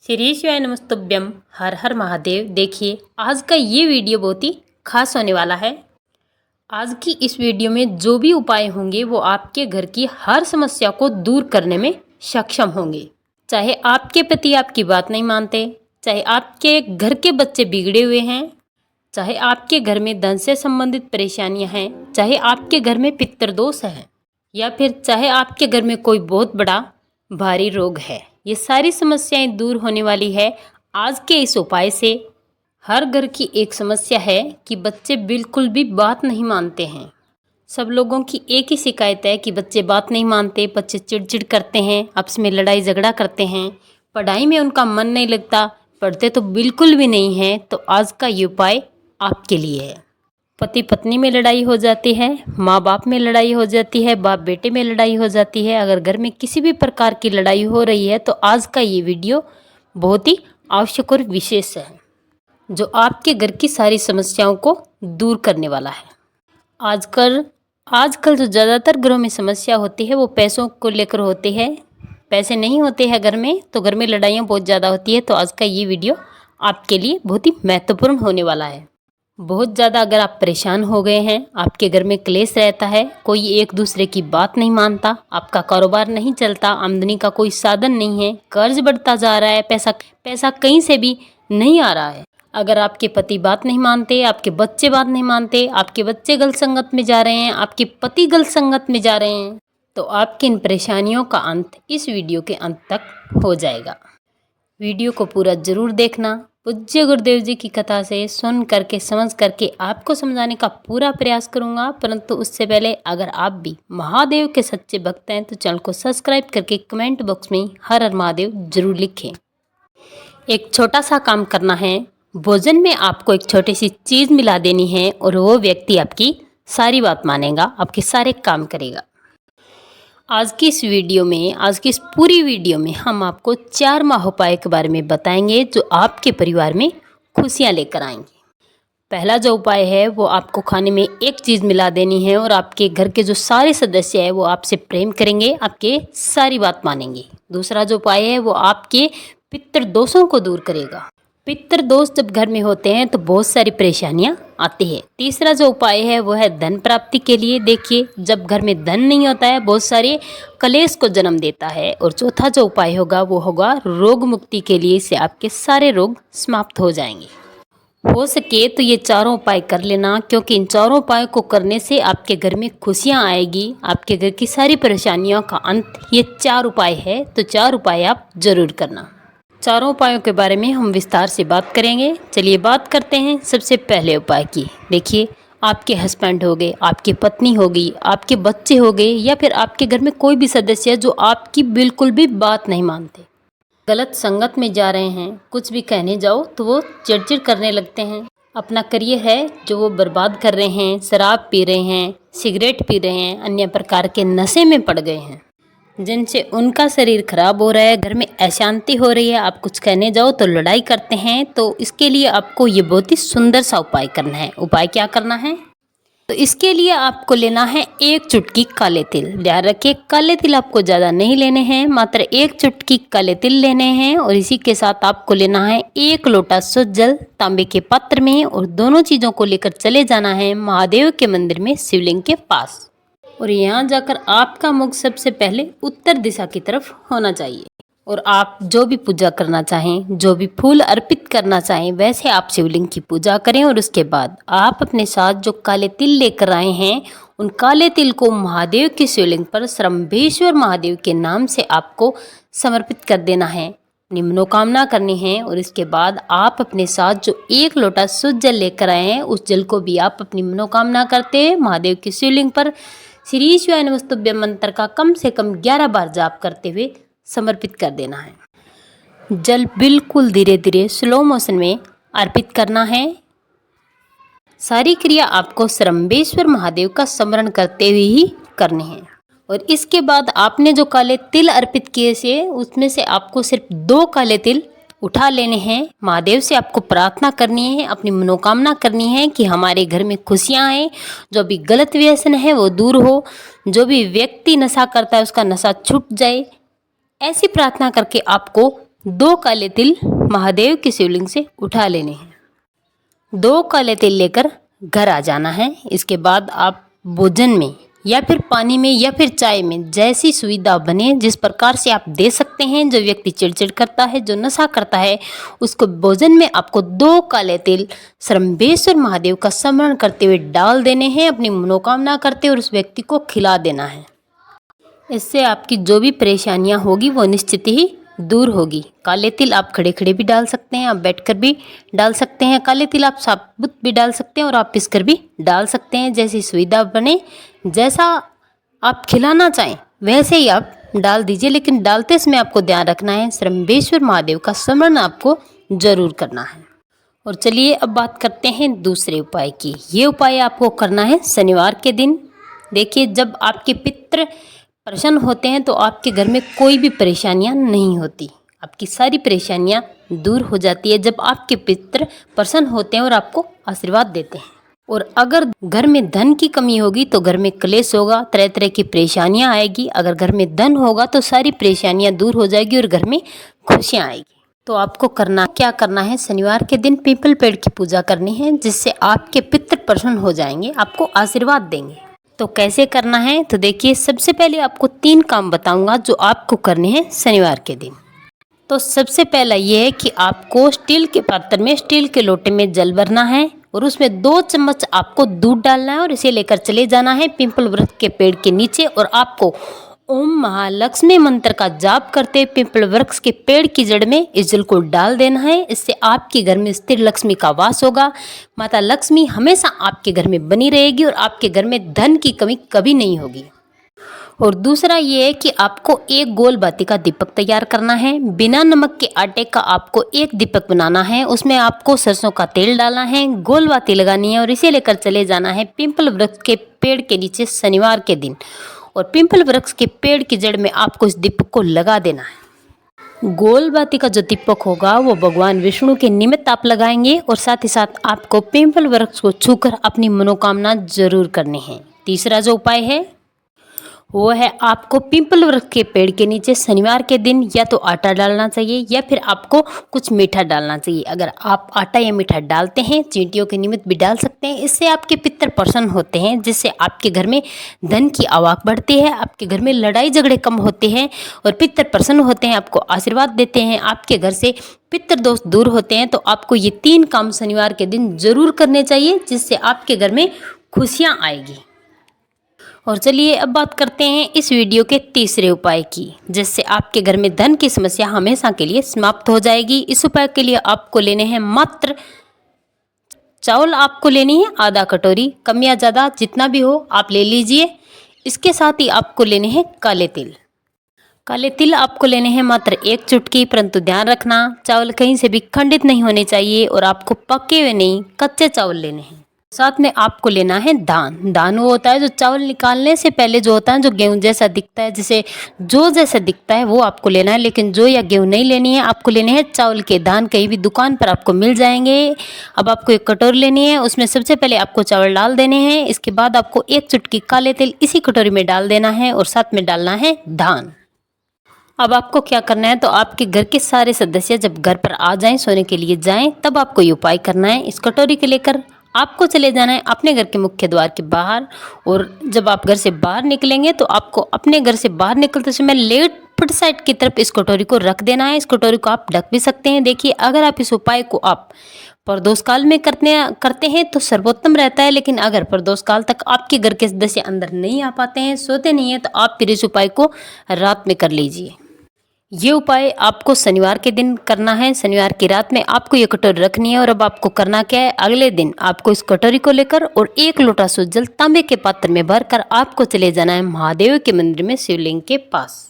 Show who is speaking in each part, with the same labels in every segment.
Speaker 1: श्री शिवाय नमस्तुभ्यम। हर हर महादेव। देखिए आज का ये वीडियो बहुत ही खास होने वाला है। आज की इस वीडियो में जो भी उपाय होंगे वो आपके घर की हर समस्या को दूर करने में सक्षम होंगे। चाहे आपके पति आपकी बात नहीं मानते, चाहे आपके घर के बच्चे बिगड़े हुए हैं, चाहे आपके घर में धन से संबंधित परेशानियां हैं, चाहे आपके घर में पितृदोष है, या फिर चाहे आपके घर में कोई बहुत बड़ा भारी रोग है, ये सारी समस्याएं दूर होने वाली है आज के इस उपाय से। हर घर की एक समस्या है कि बच्चे बिल्कुल भी बात नहीं मानते हैं। सब लोगों की एक ही शिकायत है कि बच्चे बात नहीं मानते, बच्चे चिड़चिड़ करते हैं, आपस में लड़ाई झगड़ा करते हैं, पढ़ाई में उनका मन नहीं लगता, पढ़ते तो बिल्कुल भी नहीं है। तो आज का ये उपाय आपके लिए है। पति पत्नी में लड़ाई हो जाती है, माँ बाप में लड़ाई हो जाती है, बाप बेटे में लड़ाई हो जाती है, अगर घर में किसी भी प्रकार की लड़ाई हो रही है तो आज का ये वीडियो बहुत ही आवश्यक और विशेष है, जो आपके घर की सारी समस्याओं को दूर करने वाला है। आजकल जो ज़्यादातर घरों में समस्या होती है वो पैसों को लेकर होती है। पैसे नहीं होते हैं घर में तो घर में लड़ाइयाँ बहुत ज़्यादा होती है। तो आज का ये वीडियो आपके लिए बहुत ही महत्वपूर्ण होने वाला है। बहुत ज़्यादा अगर आप परेशान हो गए हैं, आपके घर में क्लेश रहता है, कोई एक दूसरे की बात नहीं मानता, आपका कारोबार नहीं चलता, आमदनी का कोई साधन नहीं है, कर्ज बढ़ता जा रहा है, पैसा कहीं से भी नहीं आ रहा है, अगर आपके पति बात नहीं मानते, आपके बच्चे बात नहीं मानते, आपके बच्चे गलत संगत में जा रहे हैं, आपके पति गलत संगत में जा रहे हैं, तो आपकी इन परेशानियों का अंत इस वीडियो के अंत तक हो जाएगा। वीडियो को पूरा जरूर देखना। पूज्य गुरुदेव जी की कथा से सुन करके समझ करके आपको समझाने का पूरा प्रयास करूंगा। परंतु उससे पहले अगर आप भी महादेव के सच्चे भक्त हैं तो चैनल को सब्सक्राइब करके कमेंट बॉक्स में हर हर महादेव जरूर लिखें। एक छोटा सा काम करना है, भोजन में आपको एक छोटी सी चीज़ मिला देनी है और वो व्यक्ति आपकी सारी बात मानेगा, आपके सारे काम करेगा। आज की इस पूरी वीडियो में हम आपको 4 महाउपाय के बारे में बताएंगे जो आपके परिवार में खुशियां लेकर आएंगे। पहला जो उपाय है वो आपको खाने में एक चीज़ मिला देनी है और आपके घर के जो सारे सदस्य हैं वो आपसे प्रेम करेंगे, आपके सारी बात मानेंगे। दूसरा जो उपाय है वो आपके पितृदोषों को दूर करेगा। पितृदोष जब घर में होते हैं तो बहुत सारी परेशानियां आती है। तीसरा जो उपाय है वो है धन प्राप्ति के लिए। देखिए जब घर में धन नहीं होता है बहुत सारे कलेश को जन्म देता है। और चौथा जो उपाय होगा वो होगा रोग मुक्ति के लिए, इससे आपके सारे रोग समाप्त हो जाएंगे। हो सके तो ये चारों उपाय कर लेना, क्योंकि इन चारों उपायों को करने से आपके घर में खुशियाँ आएगी, आपके घर की सारी परेशानियों का अंत ये 4 उपाय है। तो 4 उपाय आप जरूर करना। चारों उपायों के बारे में हम विस्तार से बात करेंगे। चलिए बात करते हैं सबसे पहले उपाय की। देखिए आपके हस्बैंड हो गए, आपकी पत्नी हो गई, आपके बच्चे हो गए, या फिर आपके घर में कोई भी सदस्य जो आपकी बिल्कुल भी बात नहीं मानते, गलत संगत में जा रहे हैं, कुछ भी कहने जाओ तो वो चिड़चिड़ करने लगते हैं, अपना करियर है जो वो बर्बाद कर रहे हैं, शराब पी रहे हैं, सिगरेट पी रहे हैं, अन्य प्रकार के नशे में पड़ गए हैं, जिनसे उनका शरीर खराब हो रहा है, घर में अशांति हो रही है, आप कुछ कहने जाओ तो लड़ाई करते हैं। तो इसके लिए आपको ये बहुत ही सुंदर सा उपाय करना है। उपाय क्या करना है? तो इसके लिए आपको लेना है 1 चुटकी काले तिल। ध्यान रखिए काले तिल आपको ज़्यादा नहीं लेने हैं, मात्र 1 चुटकी काले तिल लेने हैं। और इसी के साथ आपको लेना है 1 लोटा शुद्ध जल तांबे के पात्र में, और दोनों चीज़ों को लेकर चले जाना है महादेव के मंदिर में शिवलिंग के पास। और यहाँ जाकर आपका मुख सबसे पहले उत्तर दिशा की तरफ होना चाहिए। और आप जो भी पूजा करना चाहें, जो भी फूल अर्पित करना चाहें, वैसे आप शिवलिंग की पूजा करें। और उसके बाद आप अपने साथ जो काले तिल लेकर आए हैं उन काले तिल को महादेव के शिवलिंग पर श्रम्भेश्वर महादेव के नाम से आपको समर्पित कर देना है, अपनी मनोकामना करनी है। और इसके बाद आप अपने साथ जो 1 लोटा शुद्ध जल लेकर आए हैं उस जल को भी आप अपनी मनोकामना करते हैं महादेव के शिवलिंग पर श्री शिवाय नमस्तुभ्यम मंत्र का कम से कम 11 बार जाप करते हुए समर्पित कर देना है। जल बिल्कुल धीरे धीरे स्लो मोशन में अर्पित करना है। सारी क्रिया आपको श्रम्भेश्वर महादेव का स्मरण करते हुए ही करनी है। और इसके बाद आपने जो काले तिल अर्पित किए से उसमें से आपको सिर्फ 2 काले तिल उठा लेने हैं। महादेव से आपको प्रार्थना करनी है, अपनी मनोकामना करनी है कि हमारे घर में खुशियाँ आए, जो भी गलत व्यसन है वो दूर हो, जो भी व्यक्ति नशा करता है उसका नशा छूट जाए। ऐसी प्रार्थना करके आपको 2 काले तिल महादेव की शिवलिंग से उठा लेने हैं। 2 काले तिल लेकर घर आ जाना है। इसके बाद आप भोजन में या फिर पानी में या फिर चाय में जैसी सुविधा बने, जिस प्रकार से आप दे सकते हैं। जो व्यक्ति चिड़चिड़ करता है, जो नशा करता है, उसको भोजन में आपको 2 काले तिल सरम्बेश्वर महादेव का स्मरण करते हुए डाल देने हैं, अपनी मनोकामना करते हुए उस व्यक्ति को खिला देना है। इससे आपकी जो भी परेशानियां होगी वो निश्चित ही दूर होगी। काले तिल आप खड़े खड़े भी डाल सकते हैं, आप बैठकर भी डाल सकते हैं। काले तिल आप साबुत भी डाल सकते हैं और आप पिसकर भी डाल सकते हैं। जैसी सुविधा बने, जैसा आप खिलाना चाहें वैसे ही आप डाल दीजिए। लेकिन डालते समय आपको ध्यान रखना है, सरम्बेश्वर महादेव का स्मरण आपको जरूर करना है। और चलिए अब बात करते हैं दूसरे उपाय की। ये उपाय आपको करना है शनिवार के दिन। देखिए, जब आपके पितृ प्रसन्न होते हैं तो आपके घर में कोई भी परेशानियां नहीं होती, आपकी सारी परेशानियां दूर हो जाती है जब आपके पितृ प्रसन्न होते हैं और आपको आशीर्वाद देते हैं। और अगर घर में धन की कमी होगी तो घर में क्लेश होगा, तरह तरह की परेशानियां आएगी। अगर घर में धन होगा तो सारी परेशानियां दूर हो जाएगी और घर में खुशियां आएगी। तो आपको क्या करना है, शनिवार के दिन पीपल पेड़ की पूजा करनी है, जिससे आपके पितृ प्रसन्न हो जाएंगे, आपको आशीर्वाद देंगे। तो कैसे करना है, तो देखिए, सबसे पहले आपको 3 काम बताऊंगा जो आपको करने हैं शनिवार के दिन। तो सबसे पहला ये है कि आपको स्टील के पात्र में, स्टील के लोटे में जल भरना है और उसमें 2 चम्मच आपको दूध डालना है और इसे लेकर चले जाना है पीपल वृक्ष के पेड़ के नीचे। और आपको ओम महालक्ष्मी मंत्र का जाप करते पीपल वृक्ष के पेड़ की जड़ में इस जल को डाल देना है। इससे आपके घर में स्थिर लक्ष्मी का वास होगा। माता लक्ष्मी हमेशा आपके घर में बनी रहेगी और आपके घर में धन की कमी कभी नहीं होगी। और दूसरा ये है कि आपको एक गोल बाती का दीपक तैयार करना है। बिना नमक के आटे का आपको एक दीपक बनाना है। उसमें आपको सरसों का तेल डालना है, गोल बाती लगानी है और इसे लेकर चले जाना है पीपल वृक्ष के पेड़ के नीचे शनिवार के दिन। और पीपल वृक्ष के पेड़ की जड़ में आपको इस दीपक को लगा देना है। गोल बाती का जो दीपक होगा वो भगवान विष्णु के निमित्त आप लगाएंगे और साथ ही साथ आपको पीपल वृक्ष को छूकर अपनी मनोकामना जरूर करनी है। तीसरा जो उपाय है वो है, आपको पीपल वृक्ष के पेड़ के नीचे शनिवार के दिन या तो आटा डालना चाहिए या फिर आपको कुछ मीठा डालना चाहिए। अगर आप आटा या मीठा डालते हैं, चींटियों के निमित्त भी डाल सकते हैं। इससे आपके पितृ प्रसन्न होते हैं, जिससे आपके घर में धन की आवक बढ़ती है, आपके घर में लड़ाई झगड़े कम होते हैं और पितृ प्रसन्न होते हैं, आपको आशीर्वाद देते हैं, आपके घर से पितृदोष दूर होते हैं। तो आपको ये 3 काम शनिवार के दिन जरूर करने चाहिए, जिससे आपके घर में खुशियाँ आएगी। और चलिए अब बात करते हैं इस वीडियो के तीसरे उपाय की, जिससे आपके घर में धन की समस्या हमेशा के लिए समाप्त हो जाएगी। इस उपाय के लिए आपको लेने हैं मात्र चावल, आपको लेनी है आधा कटोरी, कम या ज़्यादा जितना भी हो आप ले लीजिए। इसके साथ ही आपको लेने हैं काले तिल। काले तिल आपको लेने हैं मात्र 1 चुटकी, परंतु ध्यान रखना चावल कहीं से भी खंडित नहीं होने चाहिए और आपको पके हुए नहीं, कच्चे चावल लेने हैं। साथ में आपको लेना है धान। धान वो होता है जो चावल निकालने से पहले जो होता है, जो गेहूं जैसा दिखता है, जिसे जो जैसा दिखता है वो आपको लेना है। लेकिन जो या गेहूं नहीं लेनी है, आपको लेने हैं चावल के धान। कहीं भी दुकान पर आपको मिल जाएंगे। अब आपको एक कटोरी लेनी है, उसमें सबसे पहले आपको चावल डाल देने हैं। इसके बाद आपको 1 चुटकी काले तिल इसी कटोरी में डाल देना है और साथ में डालना है धान। अब आपको क्या करना है, तो आपके घर के सारे सदस्य जब घर पर आ जाएं, सोने के लिए जाएं, तब आपको ये उपाय करना है। इस कटोरी के लेकर आपको चले जाना है अपने घर के मुख्य द्वार के बाहर। और जब आप घर से बाहर निकलेंगे तो आपको अपने घर से बाहर निकलते समय लेफ्ट साइड की तरफ इस कटोरी को रख देना है। इस कटोरी को आप ढक भी सकते हैं। देखिए, अगर आप इस उपाय को आप प्रदोष काल में करते हैं तो सर्वोत्तम रहता है। लेकिन अगर प्रदोष काल तक आपके घर के सदस्य अंदर नहीं आ पाते हैं, सोते नहीं हैं, तो आप फिर इस उपाय को रात में कर लीजिए। ये उपाय आपको शनिवार के दिन करना है। शनिवार की रात में आपको ये कटोरी रखनी है। और अब आपको करना क्या है, अगले दिन आपको इस कटोरी को लेकर और 1 लोटा शुद्ध जल तांबे के पात्र में भरकर आपको चले जाना है महादेव के मंदिर में, शिवलिंग के पास।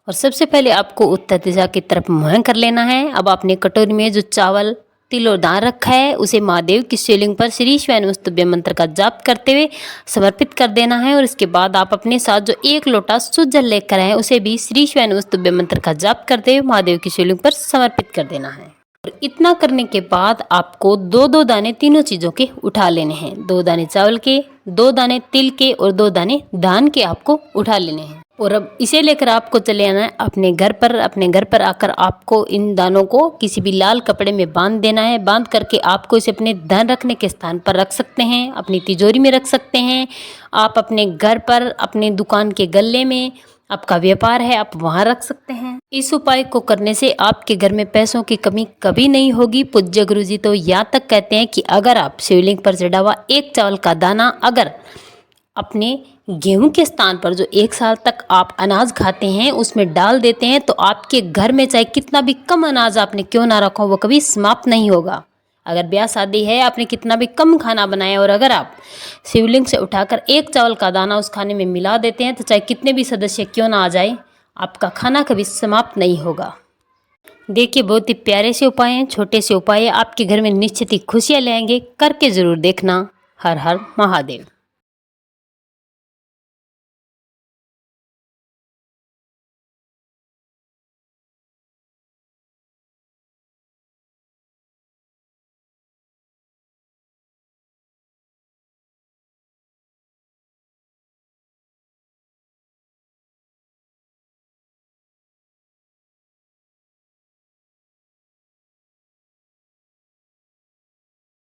Speaker 1: और सबसे पहले आपको उत्तर दिशा की तरफ मुँह कर लेना है। अब आपने कटोरी में जो चावल, तिल और दान रखा है उसे महादेव की शिवलिंग पर श्री शिवाय नमस्तुभ्यं मंत्र का जाप करते हुए समर्पित कर देना है। और इसके बाद आप अपने साथ जो 1 लोटा शुद्ध जल लेकर आए उसे भी श्री शिवाय नमस्तुभ्यं मंत्र का जाप करते हुए महादेव की शिवलिंग पर समर्पित कर देना है। और इतना करने के बाद आपको 2-2 दाने तीनों चीज़ों के उठा लेने हैं। 2 दाने चावल के, 2 दाने तिल के और 2 दाने धान के आपको उठा लेने हैं। और अब इसे लेकर आपको चले आना है अपने घर पर। अपने घर पर आकर आपको इन दानों को किसी भी लाल कपड़े में बांध देना है। बांध करके आपको इसे अपने धन रखने के स्थान पर रख सकते हैं, अपनी तिजोरी में रख सकते हैं, आप अपने घर पर, अपने दुकान के गल्ले में, आपका व्यापार है आप वहाँ रख सकते हैं। इस उपाय को करने से आपके घर में पैसों की कमी कभी नहीं होगी। पूज्य गुरुजी तो यहाँ तक कहते हैं कि अगर आप शिवलिंग पर चढ़ा हुआ एक चावल का दाना अगर अपने गेहूं के स्थान पर जो 1 साल तक आप अनाज खाते हैं उसमें डाल देते हैं तो आपके घर में चाहे कितना भी कम अनाज आपने क्यों ना रखा हो वो कभी समाप्त नहीं होगा। अगर ब्याह शादी है, आपने कितना भी कम खाना बनाया और अगर आप शिवलिंग से उठाकर एक चावल का दाना उस खाने में मिला देते हैं तो चाहे कितने भी सदस्य क्यों ना आ जाए, आपका खाना कभी समाप्त नहीं होगा। देखिए बहुत ही प्यारे से उपाय हैं, छोटे से उपाय हैं, आपके घर में निश्चित ही खुशियाँ लाएंगे। करके ज़रूर देखना। हर हर महादेव।